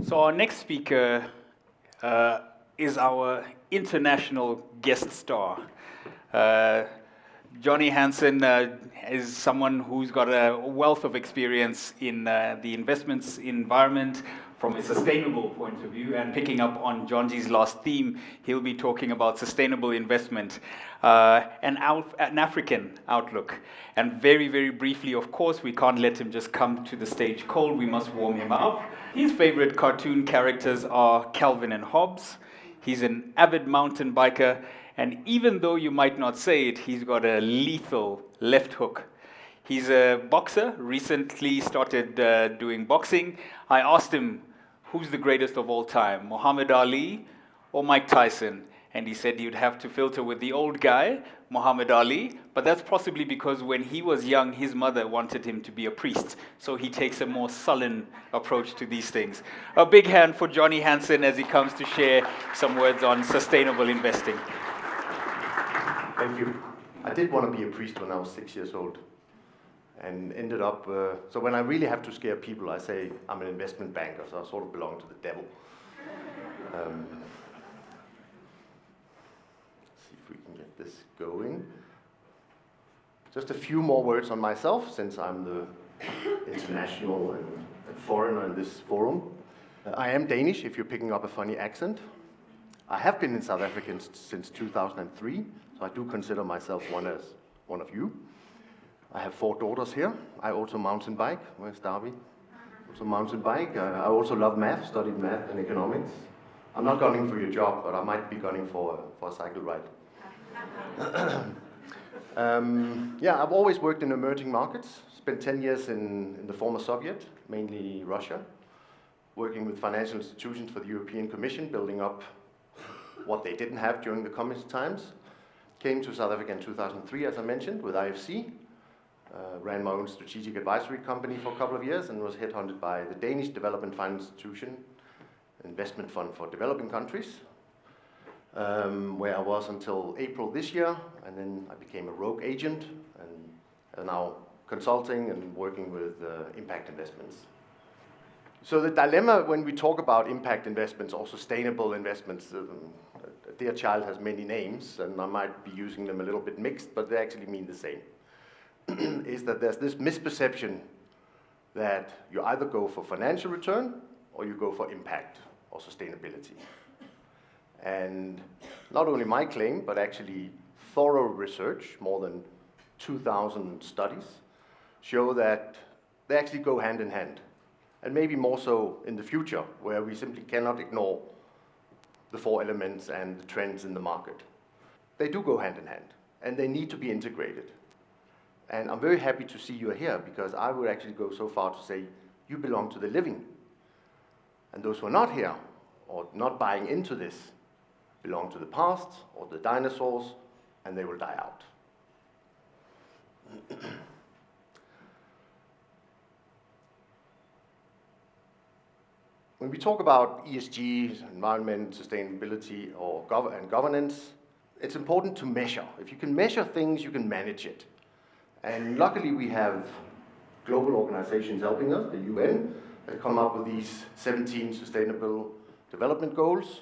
So our next speaker uh, is our international guest star. Uh, Johnnie Hansen is someone who's got a wealth of experience in the investments environment from a sustainable point of view. And picking up on John's last theme, he'll be talking about sustainable investment and an African outlook. And very, very briefly, of course, we can't let him just come to the stage cold. We must warm him up. His favorite cartoon characters are Calvin and Hobbes. He's an avid mountain biker, and even though you might not say it, he's got a lethal left hook. He's a boxer, recently started doing boxing. I asked him, who's the greatest of all time, Muhammad Ali or Mike Tyson? And he said he'd have to filter with the old guy, Muhammad Ali, but that's possibly because when he was young, his mother wanted him to be a priest, so he takes a more sullen approach to these things. A big hand for Johnnie Hansen as he comes to share some words on sustainable investing. Thank you. I did want to be a priest when I was 6 years old, and ended up, so when I really have to scare people, I say I'm an investment banker, so I sort of belong to the devil. See if we can get this going. Just a few more words on myself, since I'm the international and foreigner in this forum. I am Danish, if you're picking up a funny accent. I have been in South Africa since 2003, so I do consider myself one of you. I have 4 daughters here. I also mountain bike. Where's Darby? Also mountain bike. I also love math, studied math and economics. I'm not gunning for your job, but I might be gunning for a cycle ride. Yeah, I've always worked in emerging markets. Spent 10 years in the former Soviet, mainly Russia, working with financial institutions for the European Commission, building up what they didn't have during the communist times. Came to South Africa in 2003, as I mentioned, with IFC. Ran my own strategic advisory company for a couple of years and was headhunted by the Danish Development Finance Institution, investment fund for developing countries, where I was until April this year, and then I became a rogue agent and am now consulting and working with impact investments. So the dilemma when we talk about impact investments or sustainable investments, a dear child has many names, and I might be using them a little bit mixed, but they actually mean the same, is that there's this misperception that you either go for financial return or you go for impact or sustainability. And not only my claim, but actually thorough research, more than 2,000 studies, show that they actually go hand in hand. And maybe more so in the future, where we simply cannot ignore the 4 elements and the trends in the market. They do go hand in hand, and they need to be integrated. And I'm very happy to see you here, because I would actually go so far to say, you belong to the living. And those who are not here, or not buying into this, belong to the past, or the dinosaurs, and they will die out. When we talk about ESG, environment, sustainability, and governance, it's important to measure. If you can measure things, you can manage it. And luckily we have global organizations helping us, the UN, that come up with these 17 sustainable development goals.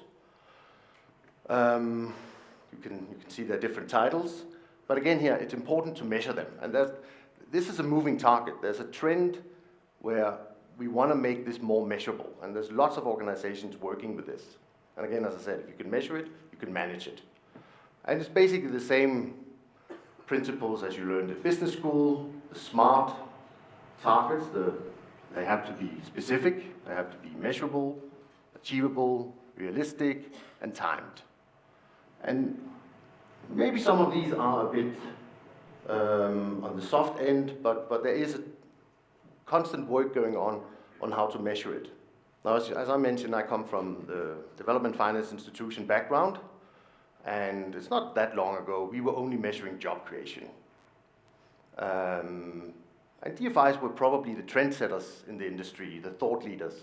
You can see their different titles. But again here, it's important to measure them. And this is a moving target. There's a trend where we want to make this more measurable. And there's lots of organizations working with this. And again, as I said, if you can measure it, you can manage it. And it's basically the same principles as you learned at business school. The SMART targets, they have to be specific, they have to be measurable, achievable, realistic, and timed. And maybe some of these are a bit on the soft end, but there is a constant work going on how to measure it. Now, as I mentioned, I come from the Development Finance Institution background, and it's not that long ago, we were only measuring job creation. And DFIs were probably the trendsetters in the industry, the thought leaders.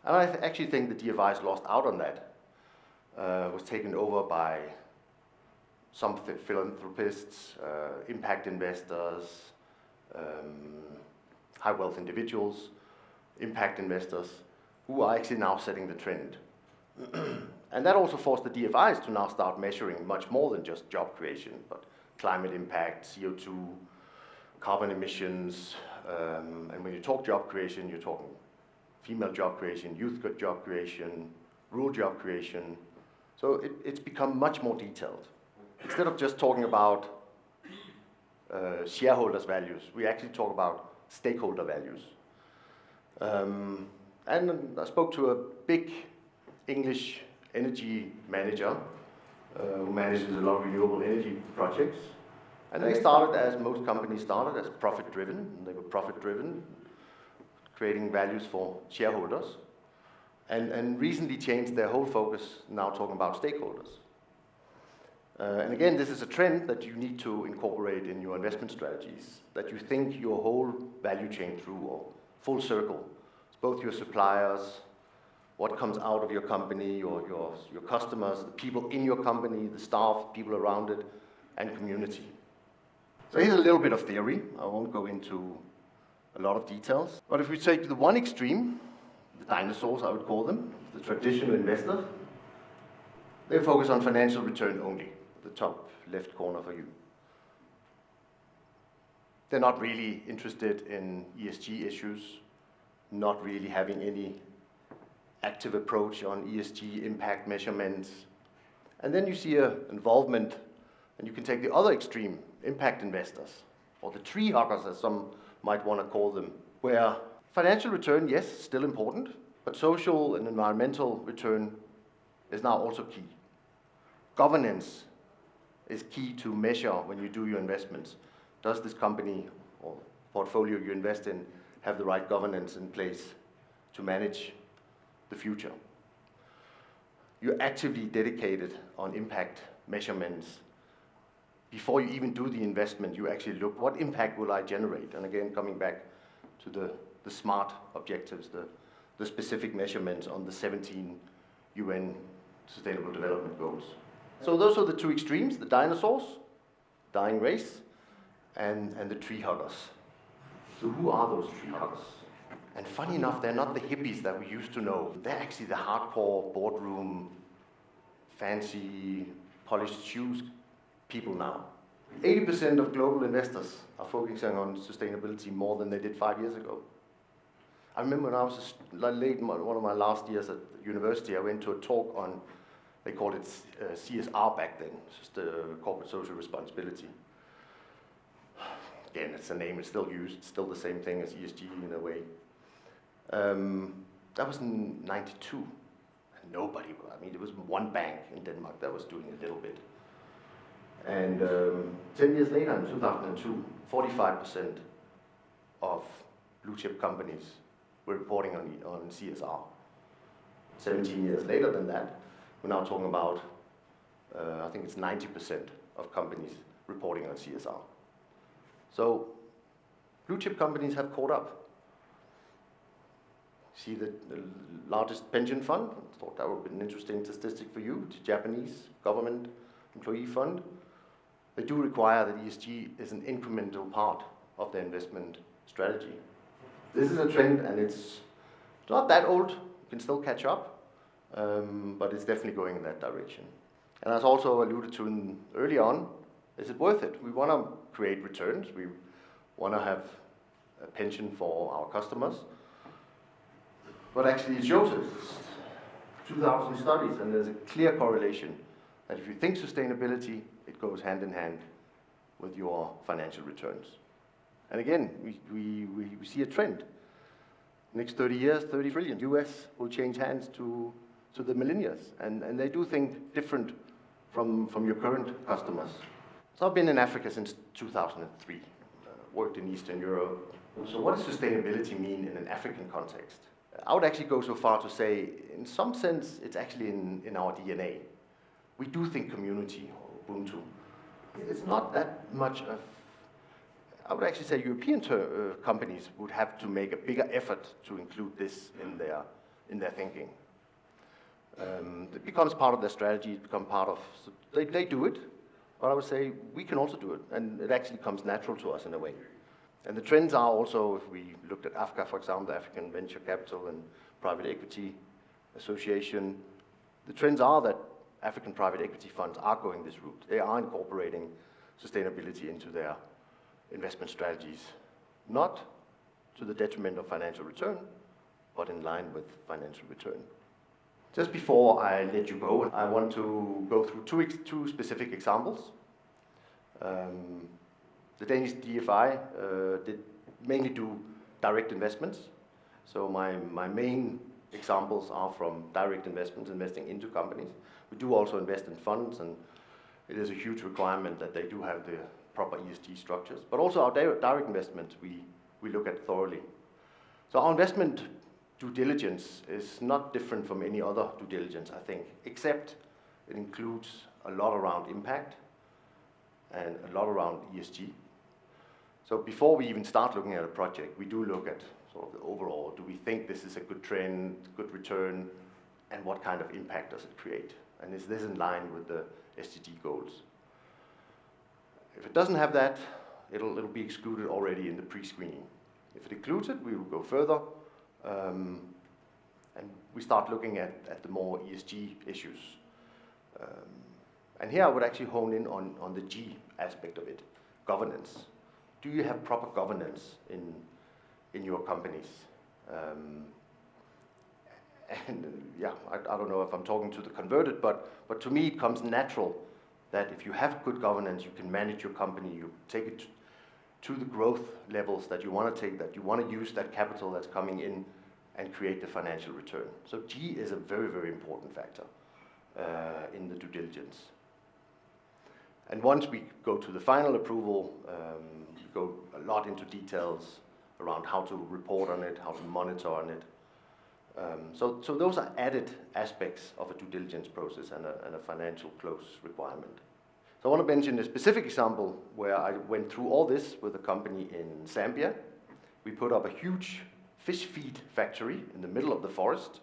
And I actually think the DFIs lost out on that. Was taken over by some philanthropists, impact investors, high wealth individuals, impact investors. who are actually now setting the trend. And that also forced the DFIs to now start measuring much more than just job creation, but climate impact, CO2, carbon emissions, and when you talk job creation, you're talking female job creation, youth job creation, rural job creation. So it's become much more detailed. Instead of just talking about shareholders' values, we actually talk about stakeholder values. And I spoke to a big English energy manager who manages a lot of renewable energy projects. And they started, as most companies started, as profit-driven. They were profit-driven, creating values for shareholders. And recently changed their whole focus, now talking about stakeholders. And again, this is a trend that you need to incorporate in your investment strategies, that you think your whole value chain through, or full circle. It's both your suppliers, what comes out of your company, your customers, the people in your company, the staff, people around it, and community. So here's a little bit of theory. I won't go into a lot of details. But if we take the one extreme, the dinosaurs, I would call them, the traditional investors, they focus on financial return only, the top left corner for you. They're not really interested in ESG issues, not really having any active approach on ESG impact measurements. And then you see an involvement, and you can take the other extreme, impact investors, or the tree huggers, as some might want to call them, where financial return, yes, still important, but social and environmental return is now also key. Governance is key to measure when you do your investments. Does this company or portfolio you invest in have the right governance in place to manage the future? You're actively dedicated on impact measurements. Before you even do the investment, you actually look, what impact will I generate? And again, coming back to the SMART objectives, the specific measurements on the 17 UN Sustainable Development Goals. So those are the two extremes, the dinosaurs, dying race, and the tree huggers. So who are those tree huggers? And funny enough, they're not the hippies that we used to know. They're actually the hardcore boardroom, fancy, polished shoes people now. 80% of global investors are focusing on sustainability more than they did 5 years ago. I remember when I was late in one of my last years at university, I went to a talk on, they called it CSR back then, just corporate social responsibility. Again, it's a name, it's still used, it's still the same thing as ESG in a way. That was in '92. And nobody, I mean, there was one bank in Denmark that was doing a little bit. And 10 years later, in 2002, 45% of blue chip companies were reporting on CSR. 17 years later than that, we're now talking about, I think it's 90% of companies reporting on CSR. So blue chip companies have caught up. See the largest pension fund, I thought that would be an interesting statistic for you, it's a Japanese government employee fund. They do require that ESG is an incremental part of their investment strategy. This is a trend, and it's not that old, you can still catch up, but it's definitely going in that direction. And as also alluded to early on, is it worth it? We want to create returns, we want to have a pension for our customers, but actually it shows us 2,000 studies, and there's a clear correlation that if you think sustainability, it goes hand in hand with your financial returns. And again, we see a trend. Next 30 years, 30 trillion US will change hands to the millennials, and they do think different from your current customers. So I've been in Africa since 2003, worked in Eastern Europe. So what does sustainability mean in an African context? I would actually go so far to say, in some sense, it's actually in our DNA. We do think community, or Ubuntu. It's not that much of, I would actually say European companies would have to make a bigger effort to include this in their thinking. It becomes part of their strategy, it becomes part of, they do it, but I would say we can also do it, and it actually comes natural to us in a way. And the trends are also, if we looked at AFCA, for example, the African Venture Capital and Private Equity Association, the trends are that African private equity funds are going this route. They are incorporating sustainability into their investment strategies, not to the detriment of financial return, but in line with financial return. Just before I let you go, I want to go through two specific examples. The Danish DFI did mainly do direct investments. So my main examples are from direct investments, investing into companies. We do also invest in funds, and it is a huge requirement that they do have the proper ESG structures. But also our direct investments, we look at thoroughly. So our investment due diligence is not different from any other due diligence, I think, except it includes a lot around impact and a lot around ESG. So before we even start looking at a project, we do look at sort of the overall, do we think this is a good trend, good return, and what kind of impact does it create? And is this in line with the SDG goals? If it doesn't have that, it'll be excluded already in the pre-screening. If it includes it, we will go further, and we start looking at the more ESG issues. And here I would actually hone in on the G aspect of it, governance. Do you have proper governance in your companies? And yeah, I don't know if I'm talking to the converted, but to me it comes natural that if you have good governance, you can manage your company, you take it to the growth levels that you want to take, that you want to use that capital that's coming in and create the financial return. So G is a very, very important factor in the due diligence. And once we go to the final approval, we go a lot into details around how to report on it, how to monitor on it. So those are added aspects of a due diligence process and a financial close requirement. So I want to mention a specific example where I went through all this with a company in Zambia. We put up a huge fish feed factory in the middle of the forest.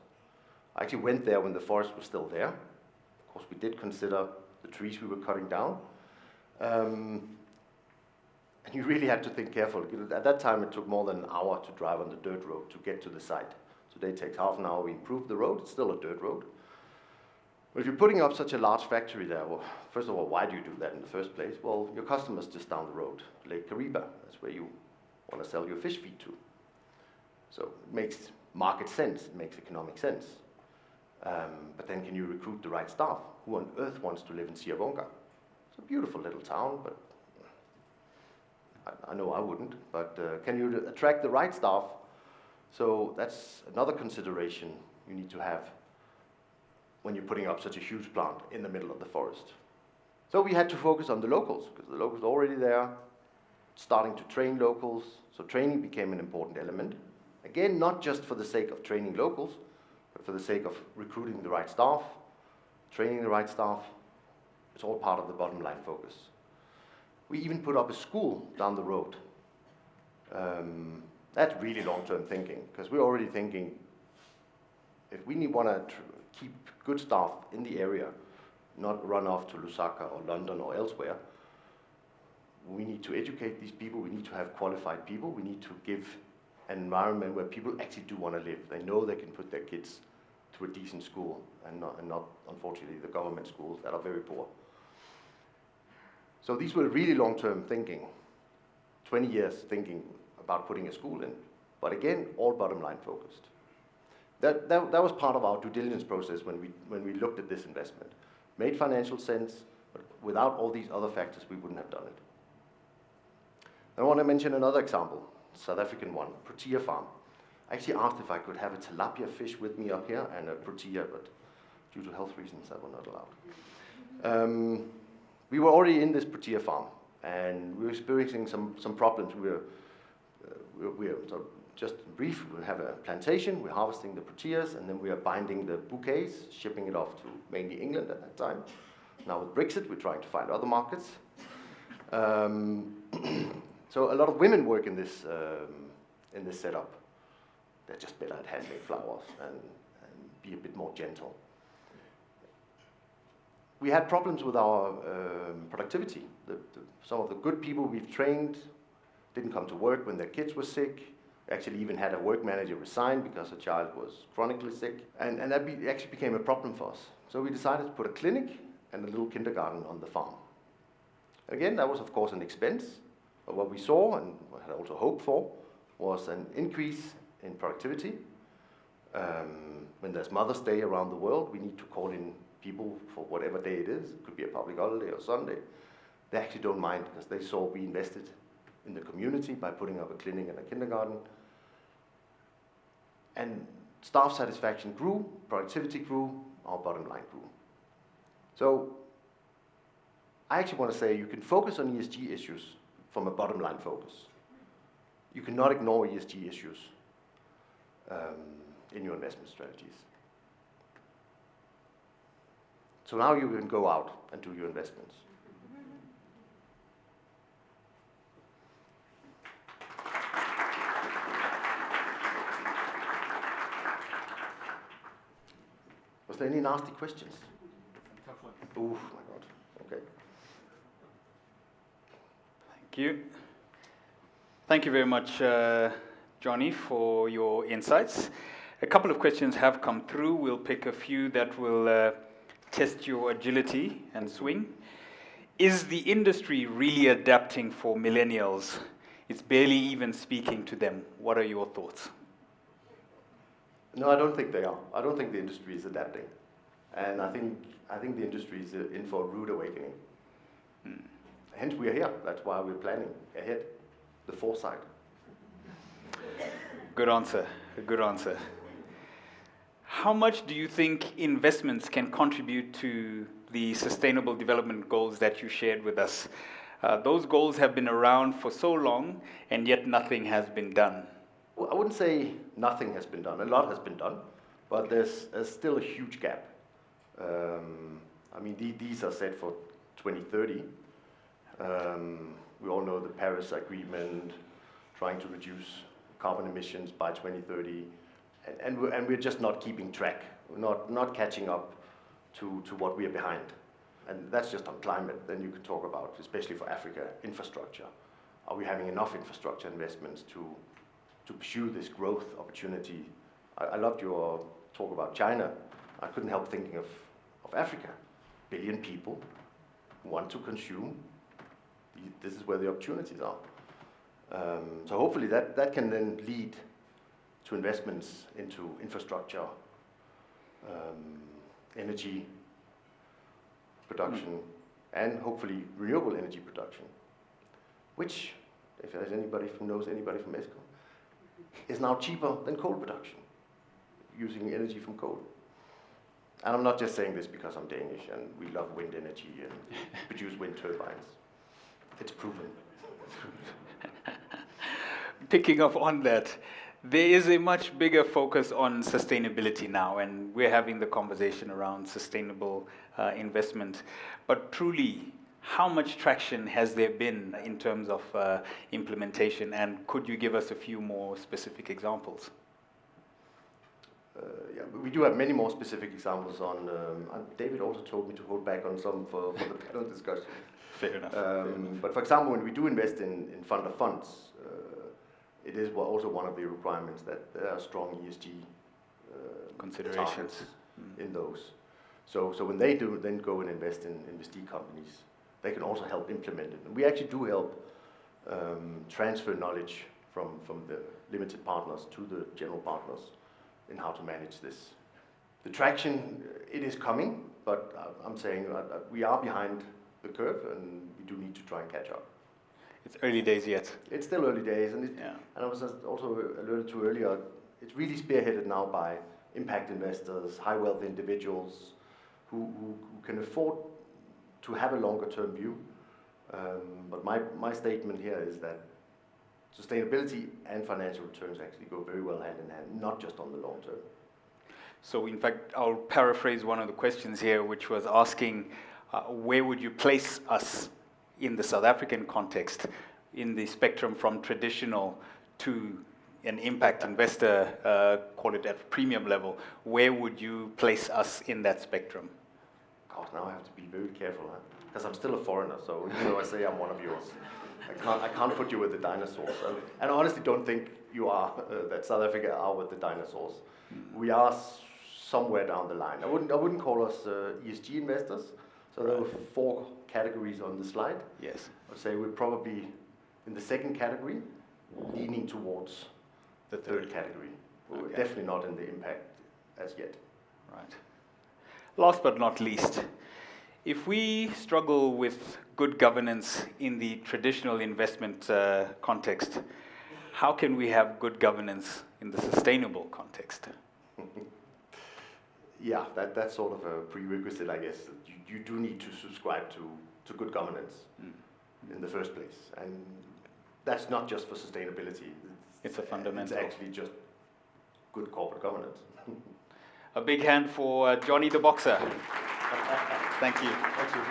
I actually went there when the forest was still there. Of course, we did consider the trees we were cutting down. And you really had to think carefully. At that time, it took more than an hour to drive on the dirt road to get to the site. Today it takes half an hour. We improved the road. It's still a dirt road. But if you're putting up such a large factory there, well, first of all, why do you do that in the first place? Well, your customer's just down the road, Lake Kariba. That's where you want to sell your fish feed to. So it makes market sense. It makes economic sense. But then can you recruit the right staff? Who on earth wants to live in Siyavonga? It's a beautiful little town, but I know I wouldn't. But can you attract the right staff? So that's another consideration you need to have when you're putting up such a huge plant in the middle of the forest. So we had to focus on the locals, because the locals are already there, starting to train locals. So training became an important element. Again, not just for the sake of training locals, but for the sake of recruiting the right staff, training the right staff. It's all part of the bottom line focus. We even put up a school down the road. That's really long-term thinking, because we're already thinking, if we want to keep good staff in the area, not run off to Lusaka or London or elsewhere, we need to educate these people, we need to have qualified people, we need to give an environment where people actually do want to live. They know they can put their kids to a decent school and not unfortunately, the government schools that are very poor. So these were really long-term thinking, 20 years thinking about putting a school in. But again, all bottom line focused. That was part of our due diligence process when we looked at this investment. Made financial sense, but without all these other factors, we wouldn't have done it. I want to mention another example, South African one, Protea Farm. I actually asked if I could have a tilapia fish with me up here and a Protea, but due to health reasons, that was not allowed. We were already in this Protea farm, and we were experiencing some problems. So just brief, we have a plantation, we're harvesting the proteas, and then we are binding the bouquets, shipping it off to mainly England at that time. Now with Brexit, we're trying to find other markets. So a lot of women work in this setup. They're just better at handling flowers and be a bit more gentle. We had problems with our productivity. Some of the good people we've trained didn't come to work when their kids were sick. Actually even had a work manager resign because a child was chronically sick. And that actually became a problem for us. So we decided to put a clinic and a little kindergarten on the farm. Again, that was of course an expense, but what we saw and what I had also hoped for was an increase in productivity. When there's Mother's Day around the world, we need to call in people for whatever day it is. It could be a public holiday or Sunday. They actually don't mind because they saw we invested in the community by putting up a clinic and a kindergarten. And staff satisfaction grew, productivity grew, our bottom line grew. So I actually want to say you can focus on ESG issues from a bottom line focus. You cannot ignore ESG issues in your investment strategies. So now you can go out and do your investments. Was there any nasty questions? Tough one. Oh my God, okay. Thank you. Thank you very much, Johnny, for your insights. A couple of questions have come through. We'll pick a few that will test your agility and swing. Is the industry really adapting for millennials? It's barely even speaking to them. What are your thoughts? No, I don't think they are. I don't think the industry is adapting. And I think the industry is in for a rude awakening. Hence we are here. That's why we're planning ahead. The foresight. Good answer. Good answer. How much do you think investments can contribute to the sustainable development goals that you shared with us? Those goals have been around for so long, and yet nothing has been done. Well, I wouldn't say nothing has been done. A lot has been done, but there's still a huge gap. I mean, these are set for 2030. We all know the Paris Agreement, trying to reduce carbon emissions by 2030, and we're just not keeping track. We're not catching up to what we are behind. And that's just on climate. Then you can talk about, especially for Africa, infrastructure. Are we having enough infrastructure investments to pursue this growth opportunity? I loved your talk about China. I couldn't help thinking of Africa. 1 billion people who want to consume. This is where the opportunities are. So hopefully that can then lead to investments into infrastructure, energy production, and hopefully renewable energy production, which, if there's anybody who knows anybody from ESCO, is now cheaper than coal production, using energy from coal. And I'm not just saying this because I'm Danish and we love wind energy and produce wind turbines. It's proven. Picking up on that, there is a much bigger focus on sustainability now, and we're having the conversation around sustainable investment. But truly, how much traction has there been in terms of implementation, and could you give us a few more specific examples? Yeah, we do have many more specific examples on, and David also told me to hold back on some for the panel discussion. Fair enough. But for example, when we do invest in fund of funds, it is also one of the requirements that there are strong ESG considerations in those. So when they do then go and invest in investee companies, they can also help implement it. And we actually do help transfer knowledge from the limited partners to the general partners in how to manage this. The traction, it is coming, but I'm saying we are behind the curve and we do need to try and catch up. It's early days yet. It's still early days, and I was also alluded to earlier, it's really spearheaded now by impact investors, high wealth individuals who can afford to have a longer term view. But my statement here is that sustainability and financial returns actually go very well hand in hand, not just on the long term. So in fact, I'll paraphrase one of the questions here, which was asking, where would you place us in the South African context, in the spectrum from traditional to an impact investor, call it at premium level? Where would you place us in that spectrum? God, now I have to be very careful, because I'm still a foreigner, so even though I say I'm one of yours. I can't put you with the dinosaurs. And I honestly don't think you are, that South Africa are with the dinosaurs. We are somewhere down the line. I wouldn't call us ESG investors. So there were 4 categories on the slide. Yes. I'd say we're probably in the second category, leaning towards the third category. We're definitely not in the impact as yet. Right. Last but not least, if we struggle with good governance in the traditional investment context, how can we have good governance in the sustainable context? Yeah, that's sort of a prerequisite, I guess. You do need to subscribe to good governance in the first place. And that's not just for sustainability. It's a fundamental. It's actually just good corporate governance. A big hand for Johnny the Boxer. Thank you. Thank you.